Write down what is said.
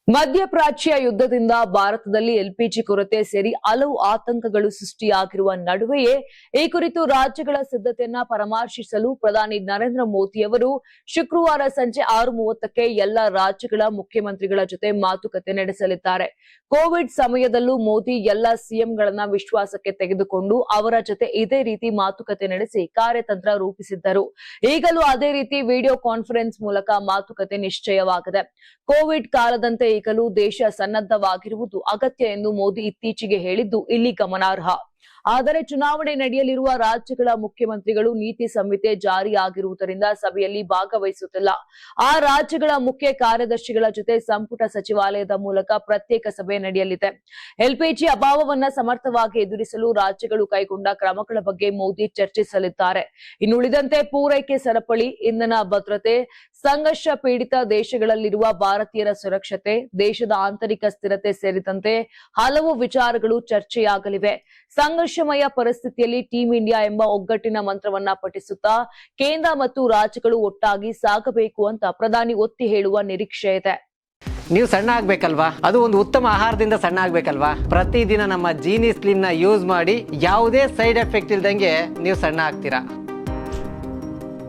ಮಧ್ಯಪ್ರಾಚ್ಯ ಯುದ್ಧದಿಂದ ಭಾರತದಲ್ಲಿ ಎಲ್ಪಿಜಿ ಕೊರತೆ ಸೇರಿ ಹಲವು ಆತಂಕಗಳು ಸೃಷ್ಟಿಯಾಗಿರುವ ನಡುವೆಯೇ ಈ ಕುರಿತು ರಾಜ್ಯಗಳ ಸಿದ್ಧತೆಯನ್ನ ಪರಾಮರ್ಶಿಸಲು ಪ್ರಧಾನಿ ನರೇಂದ್ರ ಮೋದಿ ಅವರು ಶುಕ್ರವಾರ ಸಂಜೆ 6:30ಕ್ಕೆ ಎಲ್ಲ ರಾಜ್ಯಗಳ ಮುಖ್ಯಮಂತ್ರಿಗಳ ಜೊತೆ ಮಾತುಕತೆ ನಡೆಸಲಿದ್ದಾರೆ. ಕೋವಿಡ್ ಸಮಯದಲ್ಲೂ ಮೋದಿ ಎಲ್ಲ ಸಿಎಂಗಳನ್ನ ವಿಶ್ವಾಸಕ್ಕೆ ತೆಗೆದುಕೊಂಡು ಅವರ ಜೊತೆ ಇದೇ ರೀತಿ ಮಾತುಕತೆ ನಡೆಸಿ ಕಾರ್ಯತಂತ್ರ ರೂಪಿಸಿದ್ದರು. ಈಗಲೂ ಅದೇ ರೀತಿ ವಿಡಿಯೋ ಕಾನ್ಫರೆನ್ಸ್ ಮೂಲಕ ಮಾತುಕತೆ ನಿಶ್ಚಯವಾಗಿದೆ. ಕೋವಿಡ್ ಕಾಲದಂತೆ ಈಗಲೂ ದೇಶ ಸನ್ನದ್ಧವಾಗಿರುವುದು ಅಗತ್ಯ ಎಂದು ಮೋದಿ ಇತ್ತೀಚೆಗೆ ಹೇಳಿದ್ದು ಇಲ್ಲಿ ಗಮನಾರ್ಹ. ಆದರೆ ಚುನಾವಣೆ ನಡೆಯಲಿರುವ ರಾಜ್ಯಗಳ ಮುಖ್ಯಮಂತ್ರಿಗಳು ನೀತಿ ಸಂಹಿತೆ ಜಾರಿಯಾಗಿರುವುದರಿಂದ ಸಭೆಯಲ್ಲಿ ಭಾಗವಹಿಸುತ್ತಿಲ್ಲ. ಆ ರಾಜ್ಯಗಳ ಮುಖ್ಯ ಕಾರ್ಯದರ್ಶಿಗಳ ಜೊತೆ ಸಂಪುಟ ಸಚಿವಾಲಯದ ಮೂಲಕ ಪ್ರತ್ಯೇಕ ಸಭೆ ನಡೆಯಲಿದೆ. ಎಲ್ಪಿಜಿ ಅಭಾವವನ್ನ ಸಮರ್ಥವಾಗಿ ಎದುರಿಸಲು ರಾಜ್ಯಗಳು ಕೈಗೊಂಡ ಕ್ರಮಗಳ ಬಗ್ಗೆ ಮೋದಿ ಚರ್ಚಿಸಲಿದ್ದಾರೆ. ಇನ್ನುಳಿದಂತೆ ಪೂರೈಕೆ ಸರಪಳಿ, ಇಂಧನ ಭದ್ರತೆ, ಸಂಘರ್ಷ ಪೀಡಿತ ದೇಶಗಳಲ್ಲಿರುವ ಭಾರತೀಯರ ಸುರಕ್ಷತೆ, ದೇಶದ ಆಂತರಿಕ ಸ್ಥಿರತೆ ಸೇರಿದಂತೆ ಹಲವು ವಿಚಾರಗಳು ಚರ್ಚೆಯಾಗಲಿವೆ. ಸಂಘರ್ಷಮಯ ಪರಿಸ್ಥಿತಿಯಲ್ಲಿ ಟೀಂ ಇಂಡಿಯಾ ಎಂಬ ಒಗ್ಗಟ್ಟಿನ ಮಂತ್ರವನ್ನ ಪಠಿಸುತ್ತಾ ಕೇಂದ್ರ ಮತ್ತು ರಾಜ್ಯಗಳು ಒಟ್ಟಾಗಿ ಸಾಗಬೇಕು ಅಂತ ಪ್ರಧಾನಿ ಒತ್ತಿ ಹೇಳುವ ನಿರೀಕ್ಷೆ ಇದೆ. ನೀವು ಸಣ್ಣ ಆಗ್ಬೇಕಲ್ವಾ? ಅದು ಒಂದು ಉತ್ತಮ ಆಹಾರದಿಂದ ಸಣ್ಣ ಆಗ್ಬೇಕಲ್ವಾ? ಪ್ರತಿದಿನ ನಮ್ಮ ಜೀನಿ ಸ್ಲಿಮ್ ನ ಯೂಸ್ ಮಾಡಿ ಯಾವುದೇ ಸೈಡ್ ಎಫೆಕ್ಟ್ ಇಲ್ದಂಗೆ ನೀವು ಸಣ್ಣ ಆಗ್ತೀರಾ.